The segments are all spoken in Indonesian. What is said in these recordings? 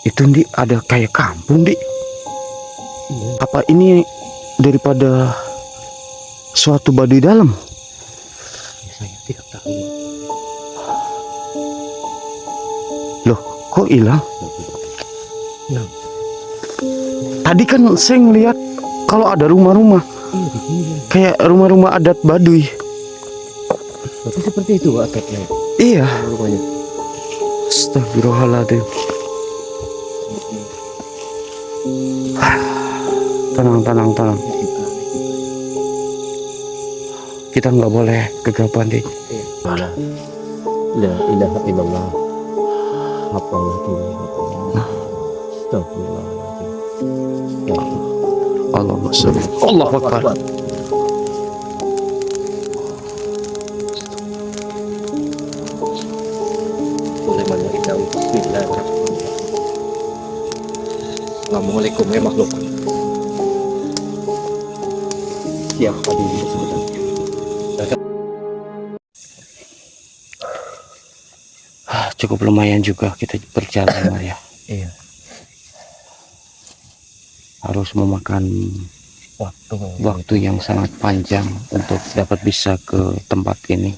Itu Di, ada kayak kampung Di. Iya. Apa ini daripada suatu baduy dalam? Ya, saya tidak tahu. Loh, kok hilang? Nah, Tadi kan saya ngeliat kalau ada rumah-rumah iya di sini ya. kayak rumah-rumah adat Baduy. Berarti seperti itu atapnya. Iya. Rumahnya. Astagfirullahaladzim. Tenang. Kita nggak boleh gegabah Di. Mana? La ilaha illallah. Apalagi. Astagfirullahaladzim. Allahumma sholli. Allahu Akbar. Boleh banyak kita bismillah. Assalamualaikum ya makhluk. Siap tadi sebentar. Cukup lumayan juga kita berjalan lah ya. Iya. Harus memakan waktu yang sangat panjang untuk dapat bisa ke tempat ini.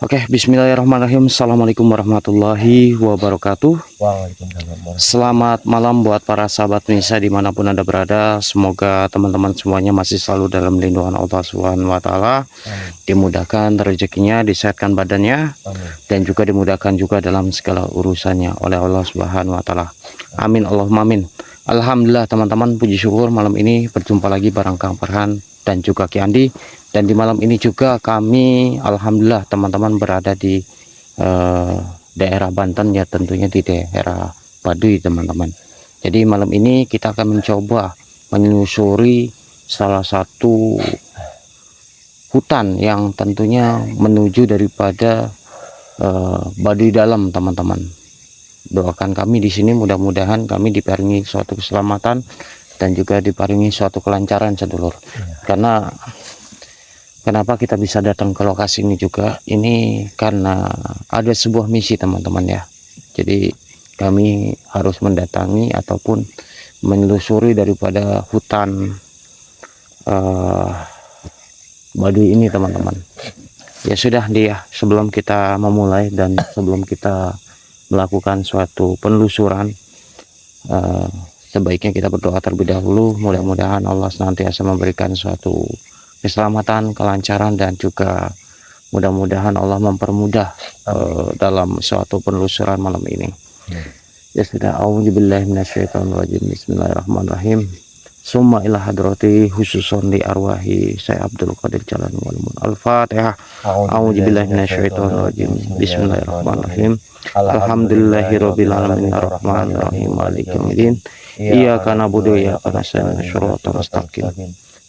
Oke, bismillahirrahmanirrahim. Assalamualaikum warahmatullahi wabarakatuh. Waalaikumsalam. Selamat malam buat para sahabat Nisa dimanapun Anda berada. Semoga teman-teman semuanya masih selalu dalam lindungan Allah Subhanahu wa Ta'ala. Dimudahkan rezekinya, disehatkan badannya, dan juga dimudahkan juga dalam segala urusannya oleh Allah Subhanahu wa Ta'ala. Amin Allahumma amin. Alhamdulillah teman-teman, puji syukur malam ini berjumpa lagi bareng Kang Farhan dan juga Ki Andi. Dan di malam ini juga kami alhamdulillah teman-teman berada di daerah Banten ya, tentunya di daerah Baduy teman-teman. Jadi malam ini kita akan mencoba menelusuri salah satu hutan yang tentunya menuju daripada Baduy dalam teman-teman. Doakan kami di sini mudah-mudahan kami diparingi suatu keselamatan dan juga diparingi suatu kelancaran sedulur. Karena kenapa kita bisa datang ke lokasi ini juga, ini karena ada sebuah misi teman-teman ya. Jadi kami harus mendatangi ataupun menelusuri daripada hutan Baduy ini teman-teman. Ya sudah dia, sebelum kita memulai dan sebelum kita melakukan suatu penelusuran, sebaiknya kita berdoa terlebih dahulu. Mudah-mudahan Allah senantiasa memberikan suatu keselamatan, kelancaran, dan juga mudah-mudahan Allah mempermudah dalam suatu penelusuran malam ini. Ya sudah, a'udzubillahi minasyaitonirrajim. Bismillahirrahmanirrahim. Summa ila hadrati khususon li arwahi saya Abdul Qadir Jalan Walimun. Al-Fatihah. A'udzubillahi minasyaitonirrajim. Bismillahirrahmanirrahim. Alhamdulillahirabbil alamin arrahmanir rahim maliki yaumiddin. Iyyaka na'budu wa iyyaka nasta'in shiratal mustaqim.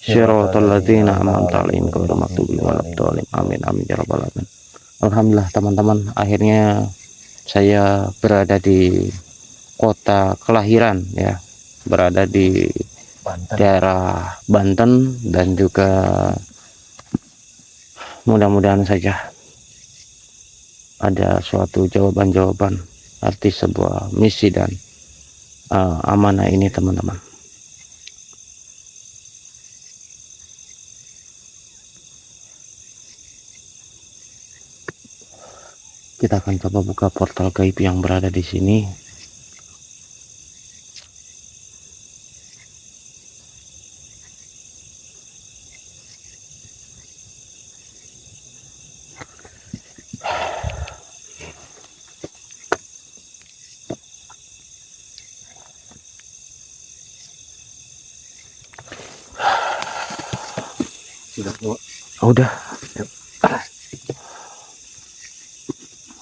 Syiratal ladzina an'amta 'alaihim ghairil maghdubi waladdallin. Amin amin ya rabbal alamin. Alhamdulillah teman-teman, akhirnya saya berada di kota kelahiran ya, berada di daerah Banten, dan juga mudah-mudahan saja ada suatu jawaban-jawaban arti sebuah misi dan amanah ini teman-teman. Kita akan coba buka portal gaib yang berada di sini. Udah.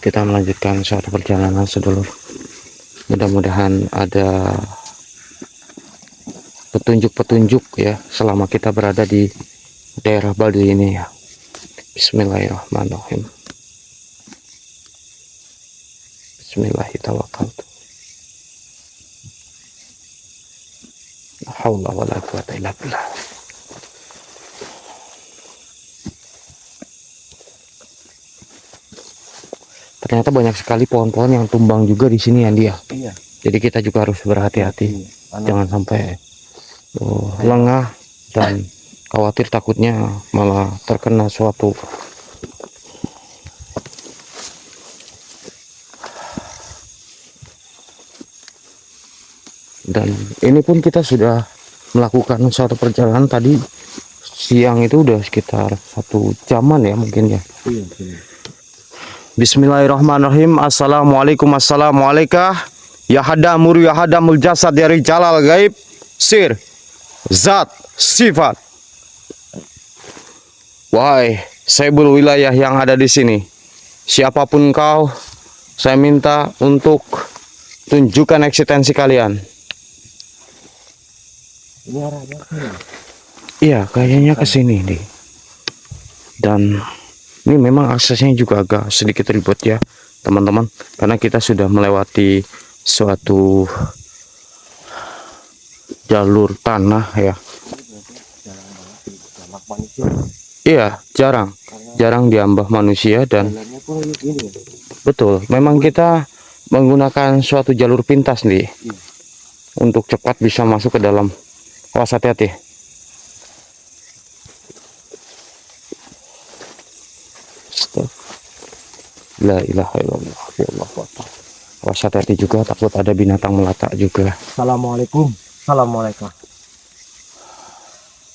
Kita melanjutkan suatu perjalanan sedulur. Mudah-mudahan ada petunjuk-petunjuk ya selama kita berada di daerah Baduy ini ya. Bismillahirrahmanirrahim. Bismillahirrahmanirrahim. La haula wala quwata illa billah. ternyata banyak sekali pohon-pohon yang tumbang juga di sini ya dia. Iya. Jadi kita juga harus berhati-hati, jangan sampai lengah dan khawatir takutnya malah terkena suatu. Dan ini pun kita sudah melakukan suatu perjalanan tadi siang itu udah sekitar 1 jaman ya mungkin ya. Iya. Bismillahirrahmanirrahim. Assalamualaikum ya hadamur ya hadamul jasad dari jalal gaib sir zat sifat. Wahai saibul wilayah yang ada di sini, siapapun kau, saya minta untuk tunjukkan eksistensi kalian. Ini arahnya sini. Iya, kayaknya ke sini nih. Dan ini memang aksesnya juga agak sedikit ribet ya, teman-teman, karena kita sudah melewati suatu jalur tanah ya. Jarang banget diambah manusia. Iya, jarang diambah manusia dan Jalannya pun gini. betul, memang kita menggunakan suatu jalur pintas nih untuk cepat bisa masuk ke dalam. Awas, hati-hati. La ilaha illallah. Awas, hati-hati juga, takut ada binatang melata juga. Assalamualaikum.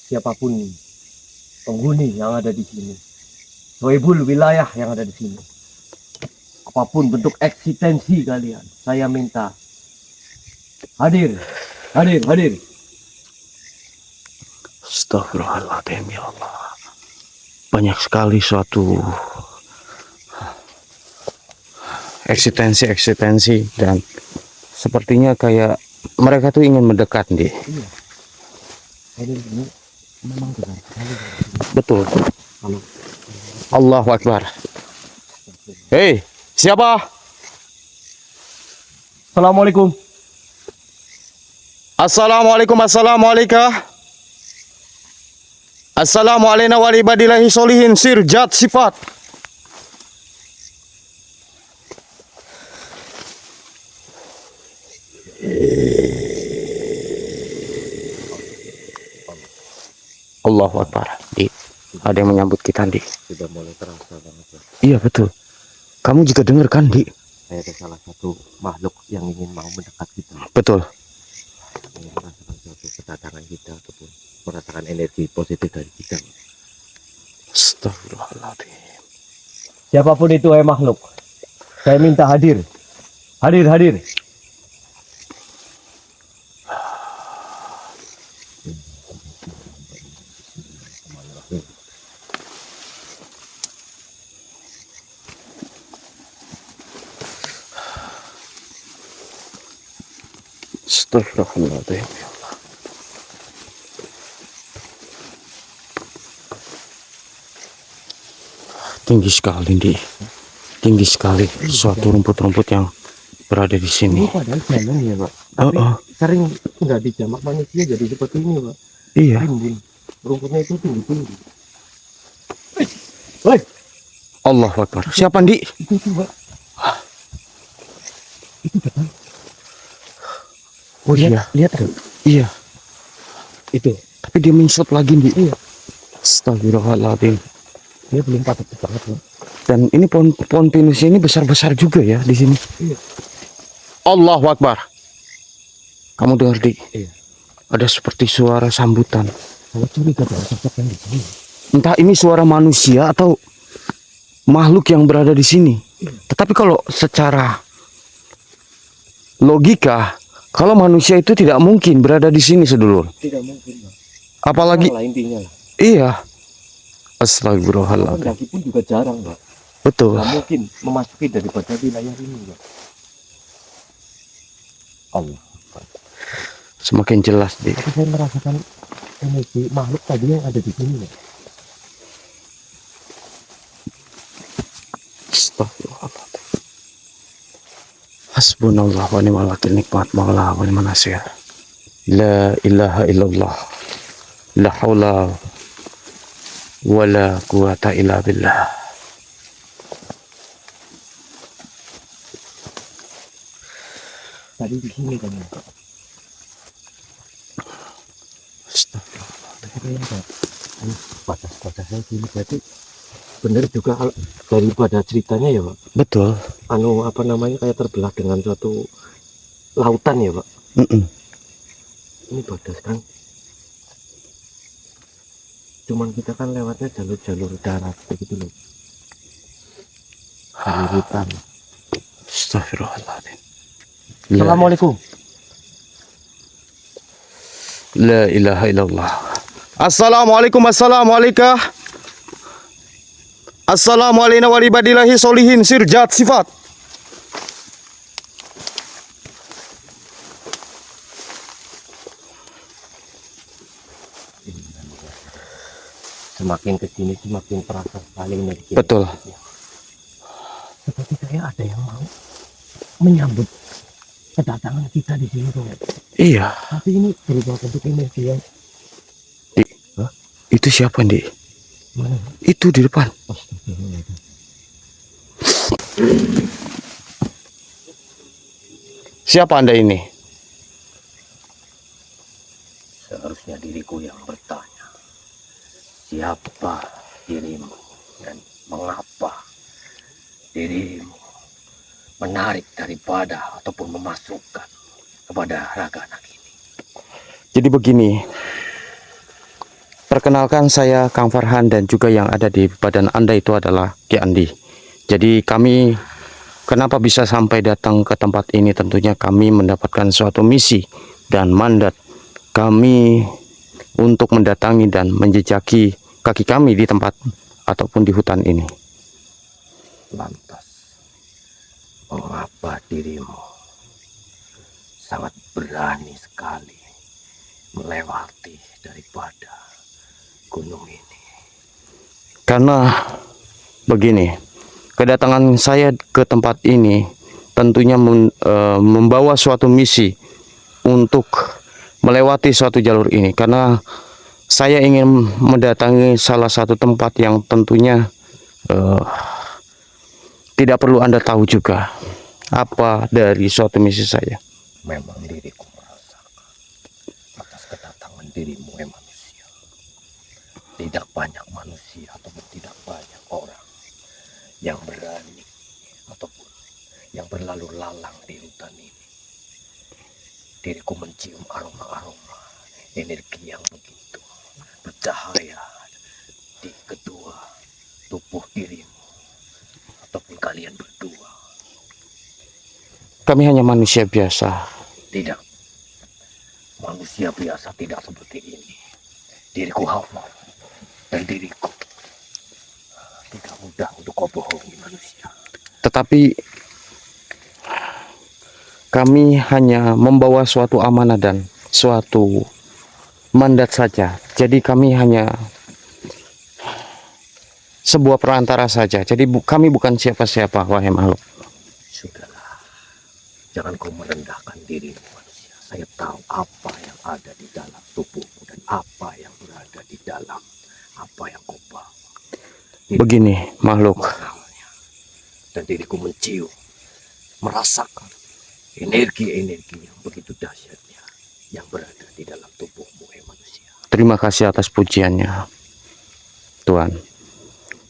Siapapun penghuni yang ada di sini, sohibul wilayah yang ada di sini, apapun bentuk eksistensi kalian, saya minta hadir. Astagfirullahaladzim, ya Allah. Banyak sekali suatu eksistensi dan sepertinya kayak mereka tuh ingin mendekat nih. Iya. Ini memang benar sekali. Betul. Kalau Allahu Akbar. Hei, siapa? Assalamualaikum. Assalamualaikum. Assalamualaikum warahmatullahi solihin sirjat sifat. Allahu Akbar. Ada yang menyambut kita, Di. Sudah mulai terasa banget ya. Iya, betul. Kamu juga dengar kan, Di? Saya ada salah satu makhluk yang ingin mau mendekat kita. Betul. Ingin merasakan suatu kedatangan kita ataupun merasakan energi positif dari kita. Astagfirullahaladzim. Siapapun itu makhluk, saya minta hadir. Astagfirullahaladzim. Tinggi sekali, Di. Tinggi sekali suatu rumput-rumput yang berada di sini. Ini padahal jalan ya, Pak. Tapi sering nggak dijamak manusia jadi seperti ini, Pak. Iya. Rimbun. Rumputnya itu tinggi. Woi, Allahu Akbar. Siapa, Di? itu Pak. Itu depan. Oh iya. Lihat tuh. Iya. Itu. Tapi dia menyusup lagi, Di. Iya. Astagfirullahaladzim. Dia belum patut banget, Pak. Dan ini pohon pinus ini besar-besar juga ya di sini. Iya. Allahu Akbar. Kamu dengar, Di? Iya. Ada seperti suara sambutan. Saya curiga ada sosok yang di sini. Entah ini suara manusia atau makhluk yang berada di sini. Tetapi kalau secara logika, kalau manusia itu tidak mungkin berada di sini, sedulur. Tidak mungkin, Pak. Apalagi Lah intinya lah. iya. Astagfirullahaladzim. Pendaki pun juga jarang, Pak. Betul. Nggak mungkin memasuki daripada wilayah ini, Pak. Allah. Semakin jelas, Di. Tapi saya merasakan energi makhluk tadi yang ada di sini, Pak. Astagfirullahaladzim. Hasbunallah wa ni'mal wakil, nikmat maula wa ni'man nasir. La ilaha illallah. La haula wala quwata illa billah. tadi di sini kan. Batas-batasnya sini berarti benar juga daripada ceritanya ya Pak. Betul. Anu apa namanya kayak terbelah dengan suatu lautan ya Pak. Ini batas kan. Cuman kita kan lewatnya jalur-jalur darat begitu loh. Jalur hutan. Astagfirullahaladzim. Assalamualaikum. La ilaha illallah. Assalamualaikum. Assalamualaikum. Assalamualaikum warahmatullahi solihin sirjat sifat. Semakin kesini semakin terasa sekali energi. Betul. Seperti kayak ada yang mau menyambut kedatangan kita di sini tuh. Iya. Tapi ini berubah bentuk energi yang Itu siapa, Dik? mana? Itu di depan. Astagfirullahaladzim. Siapa Anda ini? Seharusnya diriku yang bertanya, siapa dirimu dan mengapa dirimu menarik daripada ataupun memasukkan kepada raga anak ini. Jadi begini. Perkenalkan, saya Kang Farhan dan juga yang ada di badan Anda itu adalah Ki Andi. Jadi kami kenapa bisa sampai datang ke tempat ini, tentunya kami mendapatkan suatu misi dan mandat kami untuk mendatangi dan menjejaki kaki kami di tempat ataupun di hutan ini. Lantas, mengapa dirimu sangat berani sekali melewati daripada gunung ini? Karena begini, kedatangan saya ke tempat ini tentunya membawa suatu misi untuk melewati suatu jalur ini. Karena saya ingin mendatangi salah satu tempat yang tentunya tidak perlu Anda tahu juga apa dari suatu misi saya. Memang diriku merasakan atas kedatangan dirimu manusia. Tidak banyak manusia ataupun tidak banyak orang yang berani ataupun yang berlalu lalang di hutan ini. Diriku mencium aroma-aroma energi yang begitu bercahaya di kedua tubuh dirimu ataupun kalian berdua. Kami hanya manusia biasa. Tidak, manusia biasa tidak seperti ini. Diriku hafal dan diriku tidak mudah untuk kau bohongi manusia. Tetapi kami hanya membawa suatu amanah dan suatu mandat saja. Jadi kami hanya sebuah perantara saja. Jadi kami bukan siapa-siapa, wahai makhluk. Sudahlah, jangan kau merendahkan dirimu manusia. Saya tahu apa yang ada di dalam tubuhmu dan apa yang berada di dalam apa yang kau bawa. Begini, makhluk. Mengenalnya. Dan diriku mencium, merasakan energi-energi yang begitu dahsyatnya yang berada di dalam tubuhmu, manusia. Terima kasih atas pujiannya, Tuhan.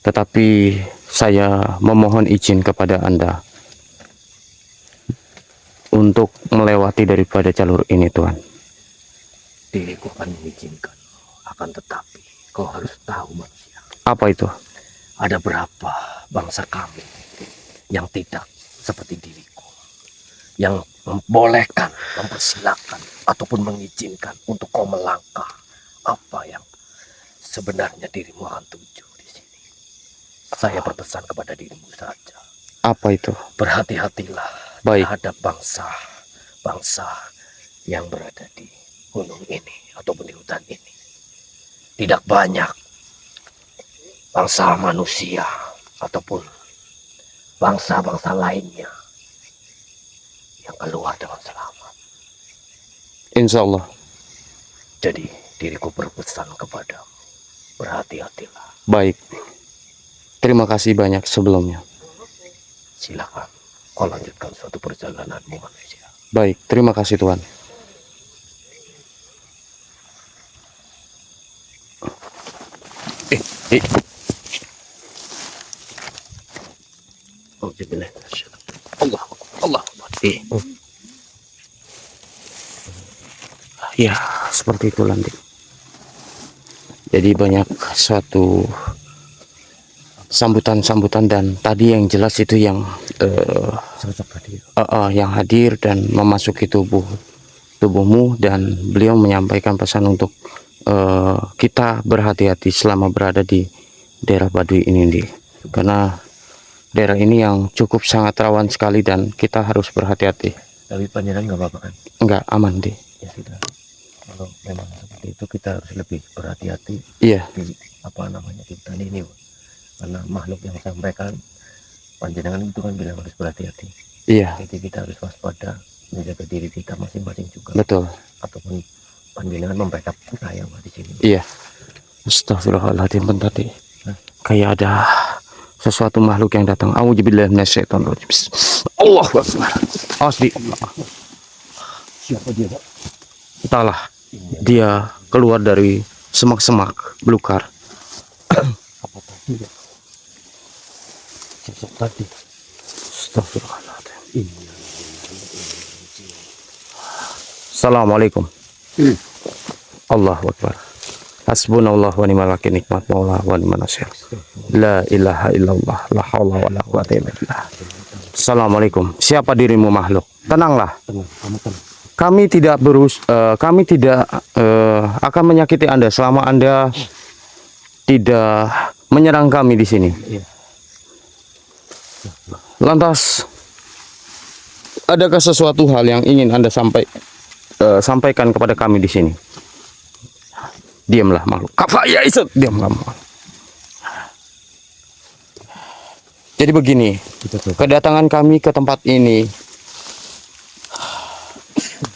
Tetapi saya memohon izin kepada Anda untuk melewati daripada jalur ini, Tuhan. Diriku akan mengizinkan, akan tetapi kau harus tahu manusia. Apa itu? Ada berapa bangsa kami yang tidak seperti diriku, yang membolehkan, mempersilahkan ataupun mengizinkan untuk kau melangkah apa yang sebenarnya dirimu akan tuju di sini. Saya berpesan kepada dirimu saja. Apa itu? Berhati-hatilah Baik. terhadap bangsa yang berada di gunung ini ataupun di hutan ini. Tidak banyak bangsa manusia ataupun bangsa-bangsa lainnya yang keluar dengan selamat. Insya Allah. Jadi diriku berpesan kepadamu, berhati-hatilah. Baik. Terima kasih banyak sebelumnya. Silakan kau lanjutkan suatu perjalananmu manusia. Baik, terima kasih Tuhan. Eh. Oh, Allah, Allah. Ya, seperti itu Landi. Jadi banyak suatu sambutan-sambutan, dan tadi yang jelas itu yang Sosok hadir. yang hadir dan memasuki tubuhmu, dan beliau menyampaikan pesan untuk kita berhati-hati selama berada di daerah Baduy ini, Di. Karena daerah ini yang cukup sangat rawan sekali dan kita harus berhati-hati. Tapi panjenengan nggak apa-apa kan? Enggak, aman, Di. Ya sudah. Kalau memang seperti itu kita harus lebih berhati-hati Iya, di di hutan ini, Pak. Karena makhluk yang sampaikan panjenengan itu kan bilang harus berhati-hati. iya, Jadi kita harus waspada, menjaga diri kita masing-masing juga. betul. Ataupun panjenengan membackup saya Pak, di sini. Iya. Astagfirullahaladzim, bentar, Di. Kayak ada sesuatu makhluk yang datang. Auzubillahi minasyaitonirrajim. Allahu Akbar. Awas, Di. Siapa dia, Pak? Entahlah. Dia keluar dari semak-semak belukar. Apa tadi ya? Sosok tadi. Astagfirullahaladzim. Assalamualaikum. Allahu Akbar. Hasbunallah wa ni'mal wakil, nikmat maula wa ni'man nasir. La ilaha illallah, la haula wa la quwata illa billah. Assalamualaikum. Siapa dirimu makhluk? Tenanglah. Tenang, kamu tenang. Kami tidak akan menyakiti Anda selama Anda tidak menyerang kami di sini. Iya. Lantas, adakah sesuatu hal yang ingin Anda sampaikan kepada kami di sini? Diamlah makhluk. Kafaya isut, diamlah. Jadi begini, kedatangan kami ke tempat ini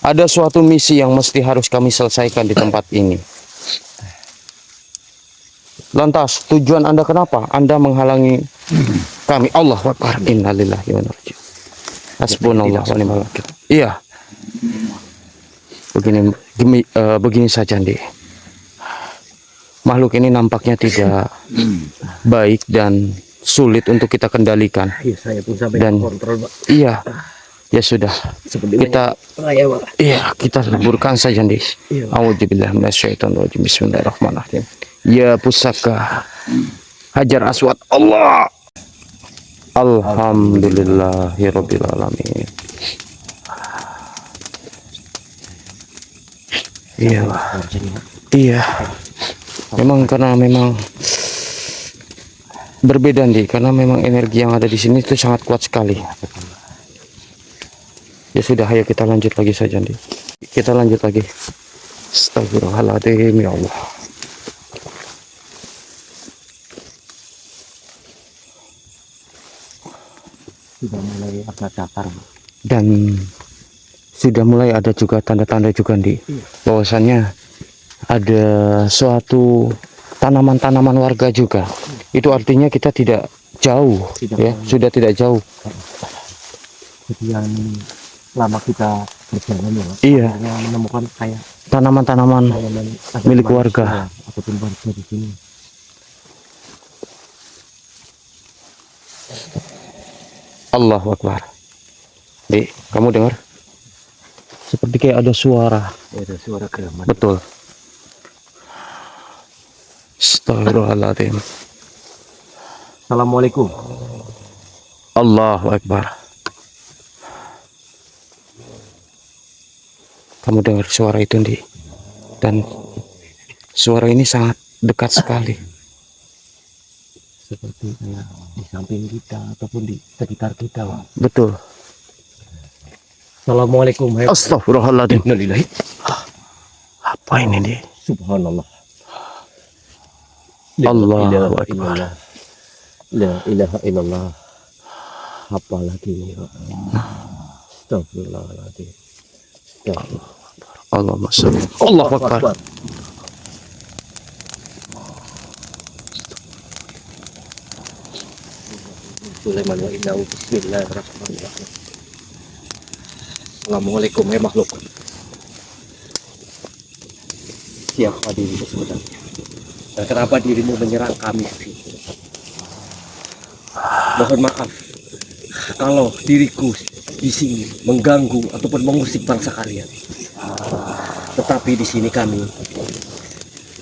ada suatu misi yang mesti harus kami selesaikan di tempat ini. Lantas, tujuan Anda kenapa? Anda menghalangi kami. Allahu Akbar. Innalillahi wa inna ilaihi raji'un. Hasbunallah wa ni'mal wakil. Iya. Begini saja, Andi. Makhluk ini nampaknya tidak baik dan sulit untuk kita kendalikan. Iya, saya pun sampai Dan kontrol, Pak. iya, ya sudah. Kita Saya, Pak. iya, kita leburkan saja, Andi. Iya. Auzubillahi minasyaitonirrajim. Bismillahirrahmanirrahim. Ya pusaka Hajar Aswad. Allah. Alhamdulillahirabbil alamin. Iya. Iya. Memang berbeda, Di, karena memang energi yang ada di sini itu sangat kuat sekali. Ya sudah, ayo kita lanjut lagi saja, Di. Kita lanjut lagi. Astagfirullahaladzim, ya Allah. Sudah mulai agak datar, Pak. Dan sudah mulai ada juga tanda-tanda juga, Di, bahwasannya ada suatu tanaman-tanaman warga juga. Itu artinya kita tidak jauh, ya, sudah tidak jauh. Sekian lama kita berjalan ya, Pak. Iya. Akhirnya menemukan kayak Tanaman-tanaman milik warga. ataupun warga di sini. Allahu Akbar. Di, kamu dengar? Seperti kayak ada suara. Ya, ada suara geraman. Betul. Astagfirullahaladzim. Assalamualaikum. Allahu Akbar. Kamu dengar suara itu, Di? Dan suara ini sangat dekat sekali. Seperti kayak di samping kita ataupun di sekitar kita, Pak. Betul. Assalamualaikum. Astagfirullahaladzim. Innalillahi. Apa ini, Di? Subhanallah. Allahu La ilaha Akbar. illallah. La ilaha illallah. Apa lagi ini, Pak? Astagfirullahaladzim. Astagfirullah. Allahumma sholli. Allahu Akbar. Sulaiman wa innahu bismillahirrahmanirrahim. Assalamualaikum makhluk. Siapa dirimu sebenarnya? Dan kenapa dirimu menyerang kami? Mohon maaf kalau diriku di sini mengganggu ataupun mengusik bangsa kalian. Tetapi di sini kami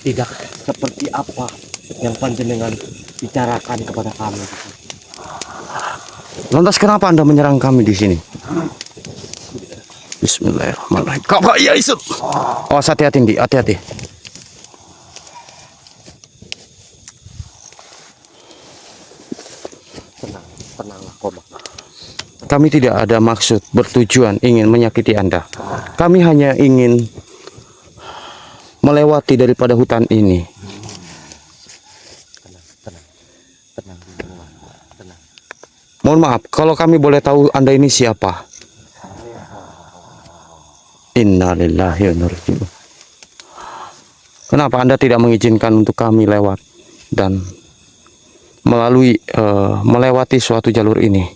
tidak seperti apa yang panjenengan bicarakan kepada kami. Lantas kenapa Anda menyerang kami di sini? Bismillahirrahmanirrahim. Kau ya Isut. Oh, hati-hati, Ndi. Hati-hati. Tenanglah, Koma. Kami tidak ada maksud bertujuan ingin menyakiti Anda. Kami hanya ingin melewati daripada hutan ini. Tenang. Mohon maaf, kalau kami boleh tahu Anda ini siapa? Innalillahi wa inna ilaihi raji'un. Kenapa Anda tidak mengizinkan untuk kami lewat dan melewati suatu jalur ini?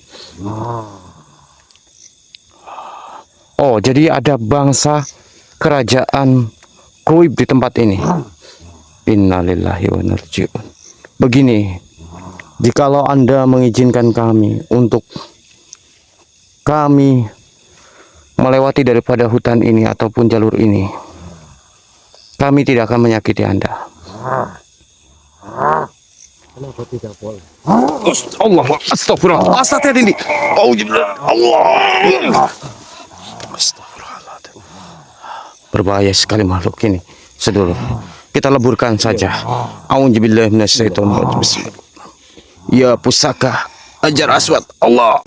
Oh, jadi ada bangsa kerajaan Kuib di tempat ini. Innalillahi wa inna ilaihi raji'un. Begini, jikalau Anda mengizinkan kami untuk kami melewati daripada hutan ini ataupun jalur ini, kami tidak akan menyakiti Anda. Kenapa tidak boleh? Allah, astagfirullah. Astagfirullah ini. Allah. Astagfirullahaladzim. Berbahaya sekali makhluk ini. Sedulur, kita leburkan saja. A'udzubillahi minasyaitonir rajim. Ya pusaka Hajar Aswad. Allah.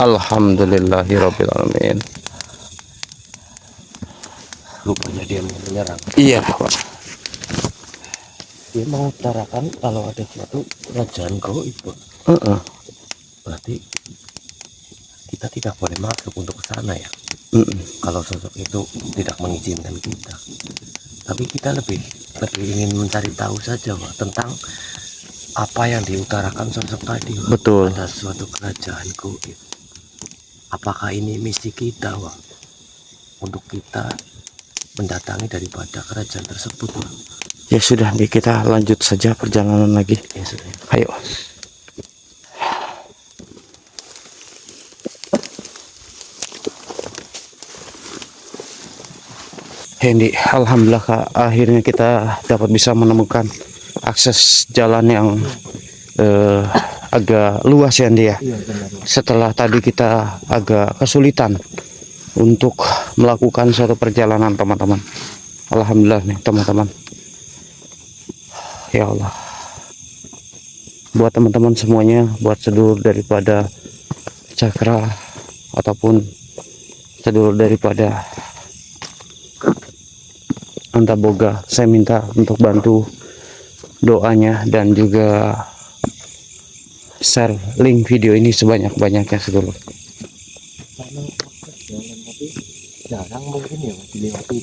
Alhamdulillahirabbil alamin. Rupanya dia menyerang. Iya, Pak. Dia mengutarakan kalau ada suatu kerajaan Goib. Berarti kita tidak boleh masuk untuk ke sana ya. Kalau sosok itu tidak mengizinkan kita. Tapi kita lebih ingin mencari tahu saja, Pak, tentang apa yang diutarakan sosok tadi, Pak. Betul. Ada suatu kerajaan Goib. Apakah ini misi kita, Pak? Untuk kita mendatangi daripada kerajaan tersebut, Pak? Ya sudah, kita lanjut saja perjalanan lagi. Ya sudah. Ayo. Hendy, alhamdulillah Kak, akhirnya kita dapat bisa menemukan akses jalan yang agak luas ya, Hendy ya. Iya, benar. Setelah tadi kita agak kesulitan untuk melakukan suatu perjalanan, teman-teman. Alhamdulillah nih, teman-teman. Ya Allah. Buat teman-teman semuanya, buat sedulur daripada Cakra ataupun sedulur daripada Antaboga, saya minta untuk bantu doanya dan juga share link video ini sebanyak-banyaknya, sedulur. Karena jalan tapi jarang mungkin ya dilewati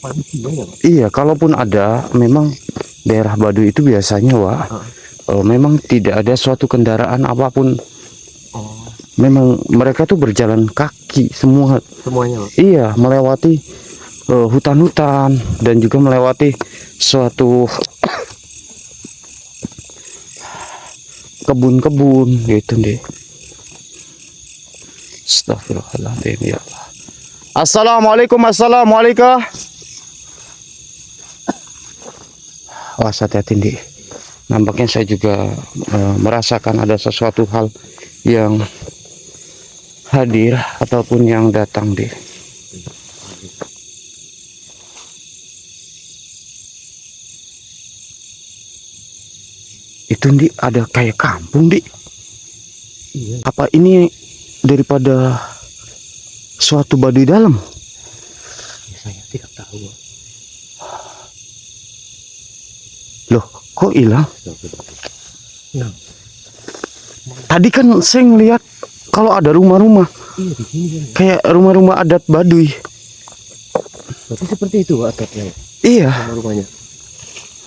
manusia ya, Pak. Iya, kalaupun ada, memang daerah Baduy itu biasanya, Wak, memang tidak ada suatu kendaraan apapun. Memang mereka tuh berjalan kaki Semuanya, Pak. Iya, melewati hutan-hutan dan juga melewati suatu kebun-kebun gitu deh. Astagfirullahaladzim, ya Allah. Assalamualaikum. Awas, hati-hati, Di. Nampaknya saya juga merasakan ada sesuatu hal yang hadir ataupun yang datang, Di. Itu, Di, ada kayak kampung, Di. Iya. Apa ini daripada suatu Baduy dalam? Ya, saya tidak tahu, Pak. Loh, kok hilang? Nah, Tadi kan saya ngeliat kalau ada rumah-rumah iya di sini kan. kayak rumah-rumah adat Baduy. Berarti seperti itu, Pak, adatnya. Iya. Rumah-rumahnya.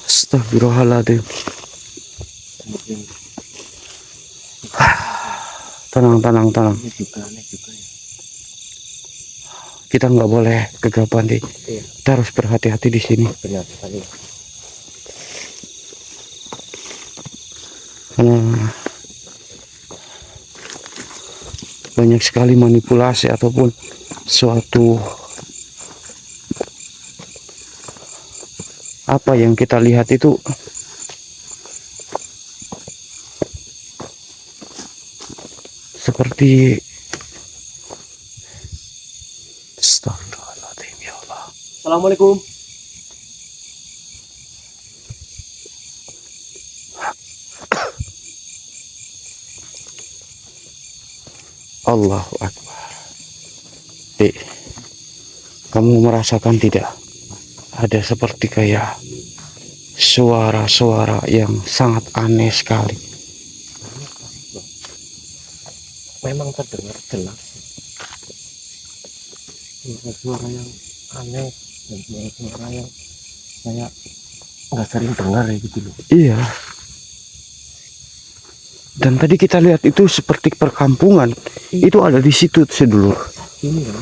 Astagfirullahaladzim. Mungkin Tenang. ini juga aneh juga ya. Kita nggak boleh gegabah, Dik. Iya. Kita harus berhati-hati di sini. Benar sekali. Karena banyak sekali manipulasi ataupun suatu apa yang kita lihat itu seperti Astagfirullahaladzim, ya Allah. Assalamualaikum. Allahu Akbar. Dik, kamu merasakan tidak? Ada seperti kayak suara-suara yang sangat aneh sekali. Memang terdengar jelas. Suara yang aneh dan suara yang saya nggak sering dengar ya gitu loh. Iya. Dan tadi kita lihat itu seperti perkampungan. Itu ada di situ sedulur. Ini ya.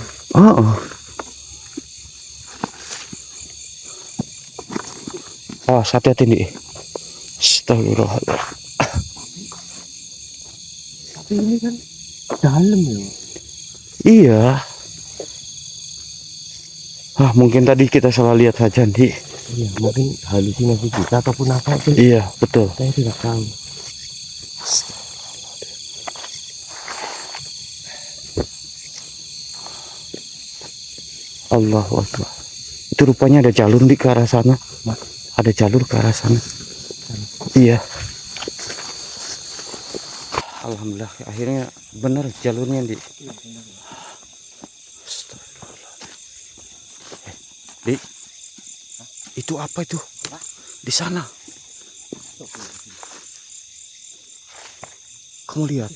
Awas, hati-hati nih. Astagfirullahaladzim. Tapi ini kan dalam ya. Iya. Mungkin tadi kita salah lihat saja, Dik. Iya, mungkin halusinasi kita ataupun apa itu. Iya, betul. Saya tidak tahu. Allahu Akbar. Itu rupanya ada jalur di ke arah sana. Ada jalur ke arah sana. Iya. Alhamdulillah, akhirnya benar jalurnya, Dik. Dik, itu apa itu? Di sana. Kamu lihat?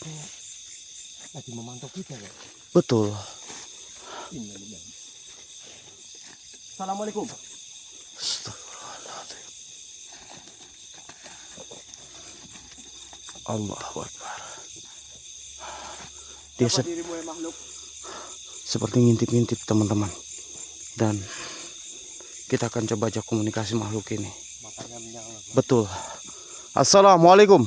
Lagi memantau kita ya. Betul. Assalamualaikum. Astagfirullahaladzim. Allahu Akbar. Dia Dirimu ya makhluk. seperti ngintip-ngintip teman-teman. Dan kita akan coba ajak komunikasi makhluk ini. Matanya menyala. Betul. Assalamualaikum.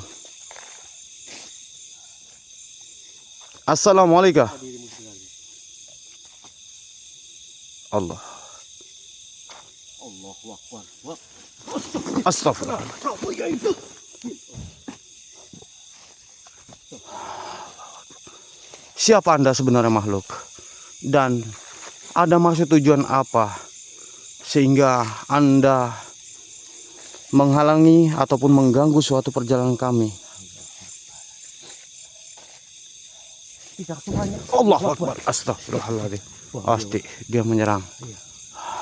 Assalamualaikum. Dirimu sekali. Allah. Allahu Akbar. Astagfirullah. Siapa Anda sebenarnya makhluk? Dan ada maksud tujuan apa sehingga Anda menghalangi ataupun mengganggu suatu perjalanan kami? Tidak semuanya. Allahu Akbar. Astagfirullahaladzim. Pasti dia menyerang.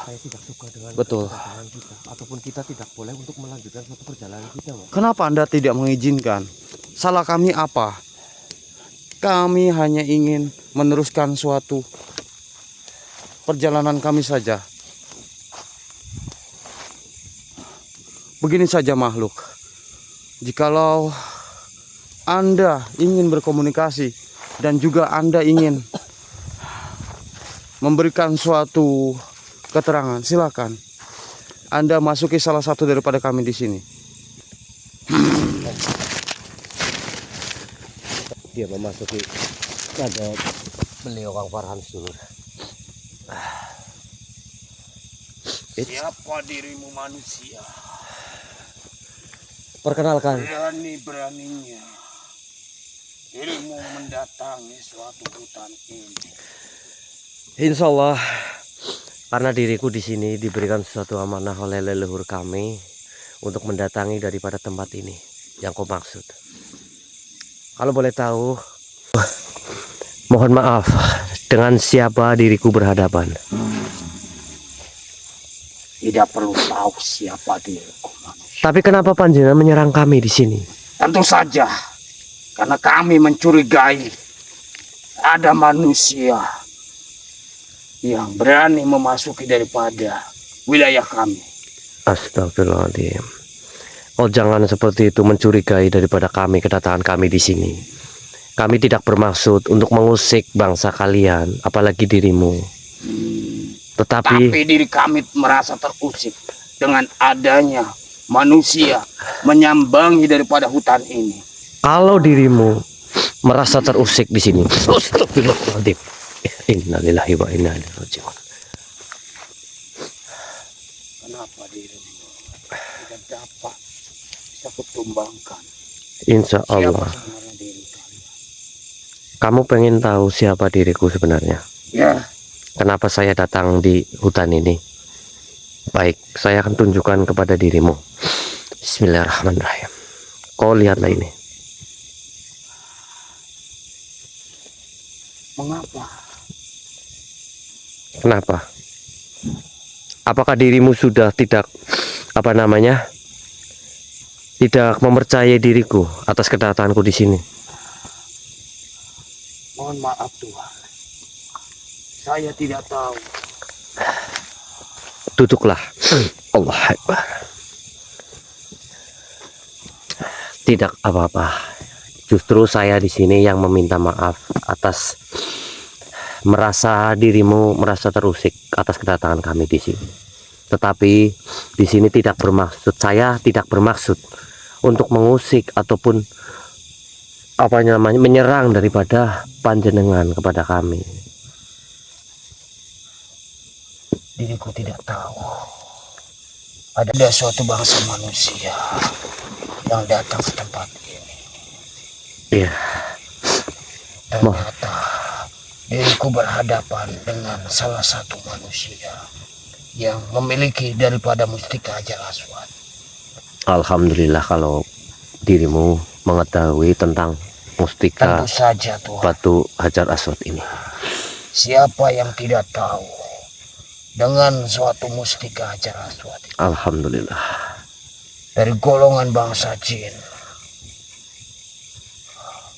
Saya tidak suka dengan Betul. perjalanan kita, ataupun kita tidak boleh untuk melanjutkan suatu perjalanan kita, Mas. Kenapa Anda tidak mengizinkan? Salah kami apa? Kami hanya ingin meneruskan suatu perjalanan kami saja. Begini saja makhluk. Jikalau Anda ingin berkomunikasi dan juga Anda ingin memberikan suatu keterangan, silakan. Anda masuki salah satu daripada kami di sini. Dia memasuki pada beliau Kang Farhan dulu. Siapa dirimu manusia? Perkenalkan, Berani-beraninya dirimu mendatangi suatu hutan ini. insya Allah karena diriku di sini diberikan suatu amanah oleh leluhur kami untuk mendatangi daripada tempat ini yang kau maksud. Kalau boleh tahu, mohon maaf, dengan siapa diriku berhadapan? Tidak perlu tahu siapa diriku. Tapi kenapa panjenengan menyerang kami di sini? Tentu saja, karena kami mencurigai ada manusia yang berani memasuki daripada wilayah kami. Astagfirullahaladzim. Oh, jangan seperti itu, mencurigai daripada kami, kedatangan kami di sini. Kami tidak bermaksud untuk mengusik bangsa kalian, apalagi dirimu. Tetapi Tapi diri kami merasa terusik dengan adanya manusia menyambangi daripada hutan ini. Kalau dirimu merasa terusik di sini, astagfirullahaladzim. Innalillahi wa inna ilaihi raji'un. Kenapa dirimu tidak dapat bisa kutumbangkan? Insya Siapa Allah. sebenarnya diri kalian? Kamu pengen tahu siapa diriku sebenarnya? Ya, Kenapa saya datang di hutan ini? Baik, saya akan tunjukkan kepada dirimu. Bismillahirrahmanirrahim. Kau lihatlah ini. mengapa? Kenapa? Apakah dirimu sudah tidak tidak mempercayai diriku atas kedatanganku di sini? Mohon maaf Tuhan. Saya tidak tahu. Duduklah. Allah Akbar. Tidak apa-apa. Justru saya di sini yang meminta maaf atas dirimu merasa terusik atas kedatangan kami di sini. Tetapi di sini saya tidak bermaksud untuk mengusik ataupun menyerang daripada panjenengan kepada kami. Diriku tidak tahu ada suatu bangsa manusia yang datang ke tempat ini. Iya. Ternyata diriku berhadapan dengan salah satu manusia yang memiliki daripada mustika Hajar Aswad. Alhamdulillah kalau dirimu mengetahui tentang mustika Tentu saja Tuhan. batu Hajar Aswad ini. Siapa yang tidak tahu dengan suatu mustika Hajar Aswad Alhamdulillah. dari golongan bangsa jin,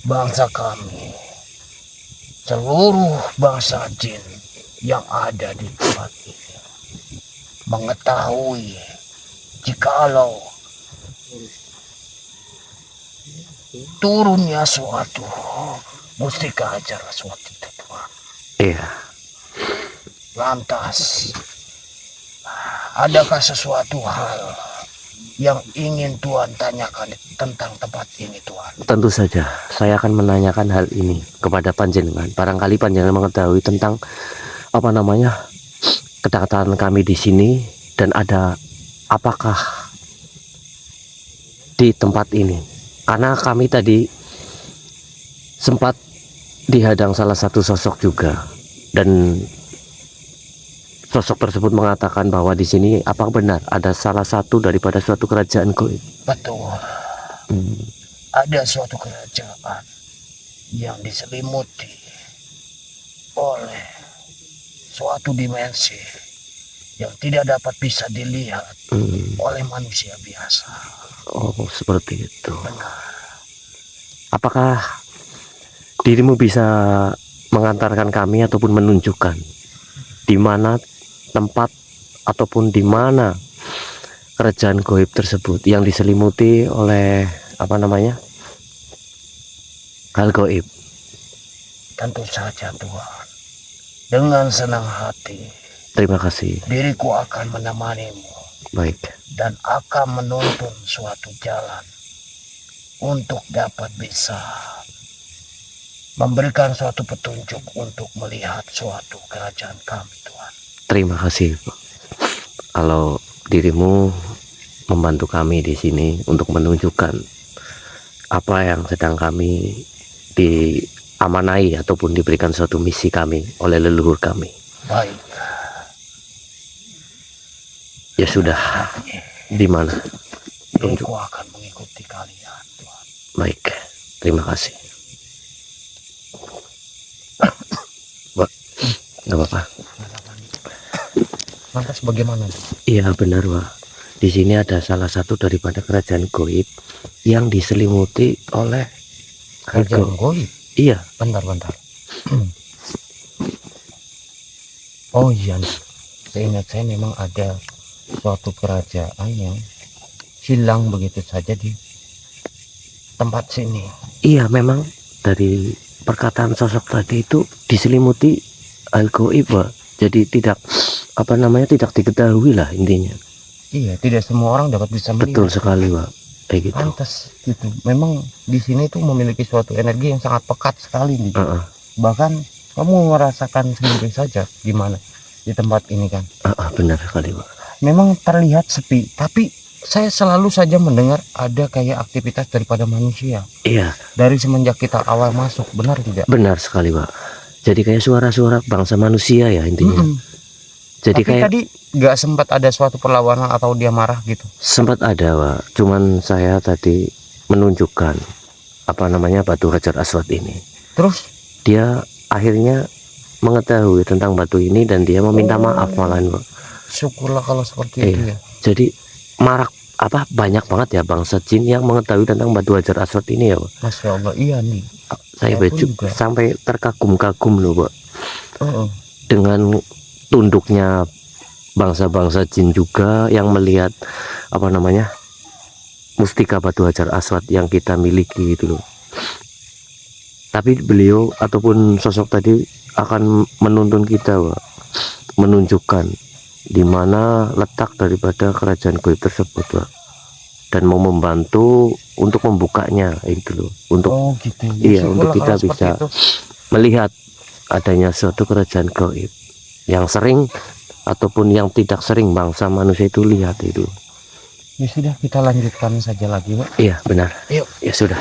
bangsa kami, seluruh bangsa jin yang ada di tempat ini mengetahui jikalau turunnya suatu mustika Hajar Aswad itu Tuhan. Iya. Lantas, adakah sesuatu hal yang ingin Tuhan tanyakan tentang tempat ini Tuhan? Tentu saja saya akan menanyakan hal ini kepada panjenengan. Barangkali panjenengan mengetahui tentang kedatangan kami di sini dan ada apakah di tempat ini. Karena kami tadi sempat dihadang salah satu sosok juga, dan sosok tersebut mengatakan bahwa di sini apa benar ada salah satu daripada suatu kerajaan goib. Betul. Ada suatu kerajaan yang diselimuti oleh suatu dimensi yang tidak dapat bisa dilihat oleh manusia biasa. Oh, seperti itu. Apakah dirimu bisa mengantarkan kami ataupun menunjukkan di mana tempat ataupun di mana kerajaan goib tersebut yang diselimuti oleh hal goib? Tentu saja Tuhan. Dengan senang hati Terima kasih. diriku akan menemanimu Baik. dan akan menuntun suatu jalan untuk dapat bisa memberikan suatu petunjuk untuk melihat suatu kerajaan kami Tuhan. Terima kasih, Pak. Kalau dirimu membantu kami di sini untuk menunjukkan apa yang sedang kami diamanai ataupun diberikan suatu misi kami oleh leluhur kami. Baik. Ya sudah, di mana? Tunjuk. Diriku akan mengikuti kalian Tuhan. Baik, terima kasih. Pak, nggak apa-apa. Lantas bagaimana? Iya benar, Pak. Di sini ada salah satu daripada kerajaan goib yang diselimuti oleh Kerajaan goib? Iya. Bentar. Oh iya, seingat saya memang ada suatu kerajaan yang hilang begitu saja di tempat sini. Iya, memang dari perkataan sosok tadi itu diselimuti al goib, Pak. Jadi tidak tidak diketahui lah intinya. Iya, tidak semua orang dapat bisa melihat. Betul sekali, Pak. Kayak gitu. Pantas gitu. Memang di sini tuh memiliki suatu energi yang sangat pekat sekali nih. Heeh. Bahkan kamu merasakan sendiri saja gimana di tempat ini kan. Benar sekali, Pak. Memang terlihat sepi, tapi saya selalu saja mendengar ada kayak aktivitas daripada manusia. Iya, Dari semenjak kita awal masuk, benar tidak? benar sekali, Pak. Jadi kayak suara-suara bangsa manusia ya intinya. Mm-mm. Jadi Tapi kayak tadi nggak sempat ada suatu perlawanan atau dia marah gitu. sempat ada, Pak. Cuman saya tadi menunjukkan batu hajar aswad ini. Terus Dia akhirnya mengetahui tentang batu ini dan dia meminta maaf malahan, Pak. syukurlah kalau seperti Iya. itu ya. Jadi banyak banget ya bangsa jin yang mengetahui tentang batu hajar aswad ini ya, Pak. Masya Allah, iya nih. Saya Saya pun baju juga. sampai terkagum-kagum loh, Pak. Heeh. Dengan tunduknya bangsa-bangsa jin juga yang melihat mustika batu hajar aswad yang kita miliki gitu loh. Tapi beliau ataupun sosok tadi akan menuntun kita, Pak, menunjukkan di mana letak daripada kerajaan goib tersebut, Pak, dan mau membantu untuk membukanya itu loh, untuk Oh gitu. iya, Syukurlah untuk kita kalau seperti bisa itu. melihat adanya suatu kerajaan goib yang sering ataupun yang tidak sering bangsa manusia itu lihat itu. Ya sudah, kita lanjutkan saja lagi, Pak. Iya, benar. Yuk. Ya sudah.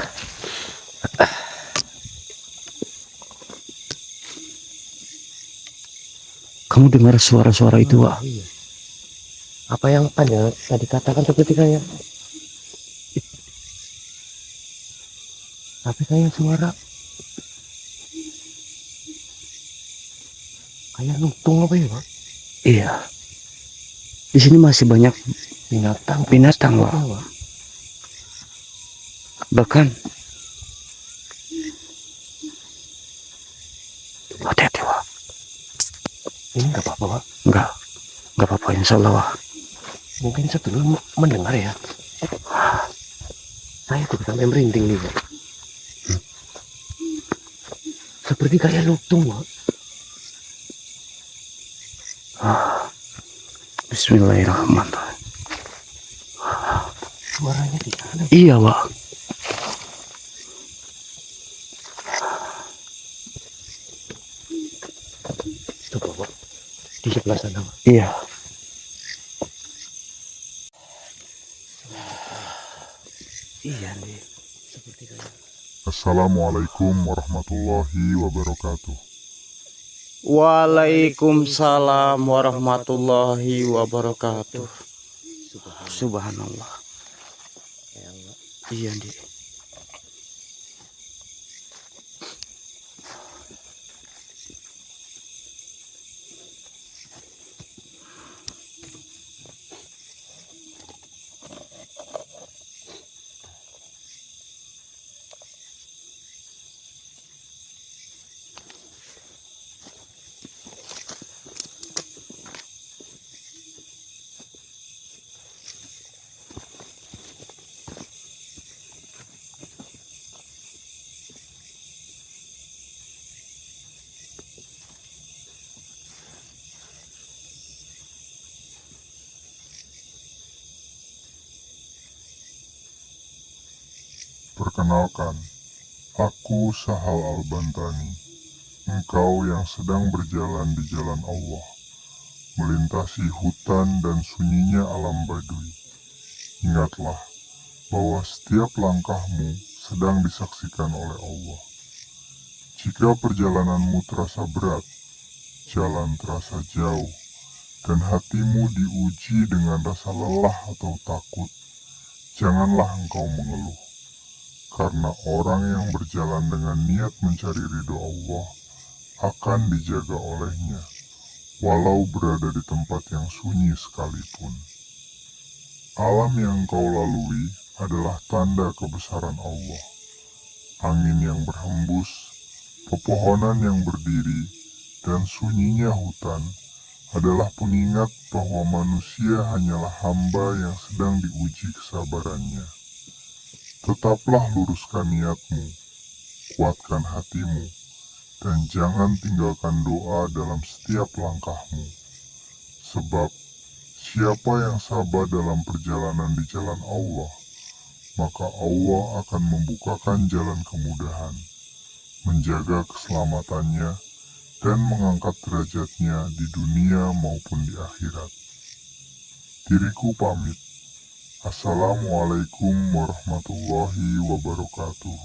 Kamu dengar suara-suara itu, Pak? Iya. Apa yang tadi katakan seperti kayak tapi kayak suara Kayak lutung apa ya, Pak? Iya. Di sini masih banyak Binatang. binatang, Pak. Pak. Bahkan hati-hati, Pak. Ini nggak apa-apa, Pak. Enggak apa-apa, insya Allah, Pak. Mungkin saya dulu mendengar ya. Saya tuh sampai merinding nih, Pak. Seperti kayak lutung, Pak. Bismillahirrahmanirrahim. Suaranya di sana. Iya, Pak. Coba, Pak. Di sebelah sana, Pak. Iya. Iya nih. Seperti kayak. Assalamualaikum warahmatullahi wabarakatuh. Waalaikumsalam warahmatullahi wabarakatuh. Subhanallah. Iya nih. Perkenalkan, aku Sahal Al-Bantani, engkau yang sedang berjalan di jalan Allah, melintasi hutan dan sunyinya alam Baduy. Ingatlah bahwa setiap langkahmu sedang disaksikan oleh Allah. Jika perjalananmu terasa berat, jalan terasa jauh, dan hatimu diuji dengan rasa lelah atau takut, janganlah engkau mengeluh. Karena orang yang berjalan dengan niat mencari ridho Allah akan dijaga olehnya, walau berada di tempat yang sunyi sekalipun. Alam yang kau lalui adalah tanda kebesaran Allah. Angin yang berhembus, pepohonan yang berdiri, dan sunyinya hutan adalah pengingat bahwa manusia hanyalah hamba yang sedang diuji kesabarannya. Tetaplah luruskan niatmu, kuatkan hatimu, dan jangan tinggalkan doa dalam setiap langkahmu. Sebab siapa yang sabar dalam perjalanan di jalan Allah, maka Allah akan membukakan jalan kemudahan, menjaga keselamatannya, dan mengangkat derajatnya di dunia maupun di akhirat. Diriku pamit. Assalamualaikum warahmatullahi wabarakatuh.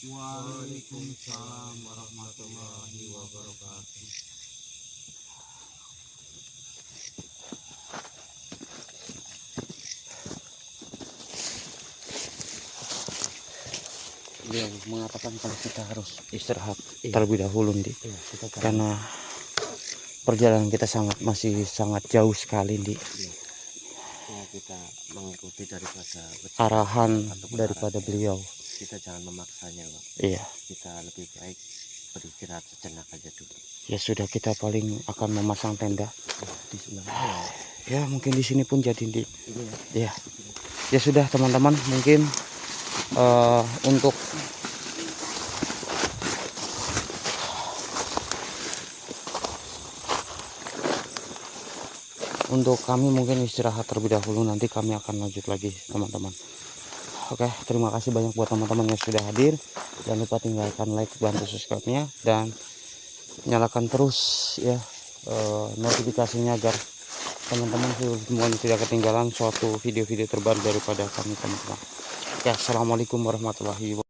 Waalaikumsalam warahmatullahi wabarakatuh. Beliau mengatakan kalau kita harus istirahat terlebih dahulu nih, karena perjalanan kita masih sangat jauh sekali nih. Kita mengikuti daripada Arahan daripada beliau. kita jangan memaksanya, Pak. Iya. Kita lebih baik beristirahat sejenak aja dulu. Ya sudah, kita paling akan memasang tenda. Di sana. Ya mungkin di sini pun jadi di. Ini Ya. ya. Ya sudah teman-teman, mungkin untuk kami mungkin istirahat terlebih dahulu, nanti kami akan lanjut lagi teman-teman. Oke, terima kasih banyak buat teman-teman yang sudah hadir. Jangan lupa tinggalkan like, bantu subscribe-nya, dan nyalakan terus ya notifikasinya agar teman-teman semuanya tidak ketinggalan suatu video-video terbaru daripada kami teman-teman. Ya, assalamualaikum warahmatullahi wabarakatuh.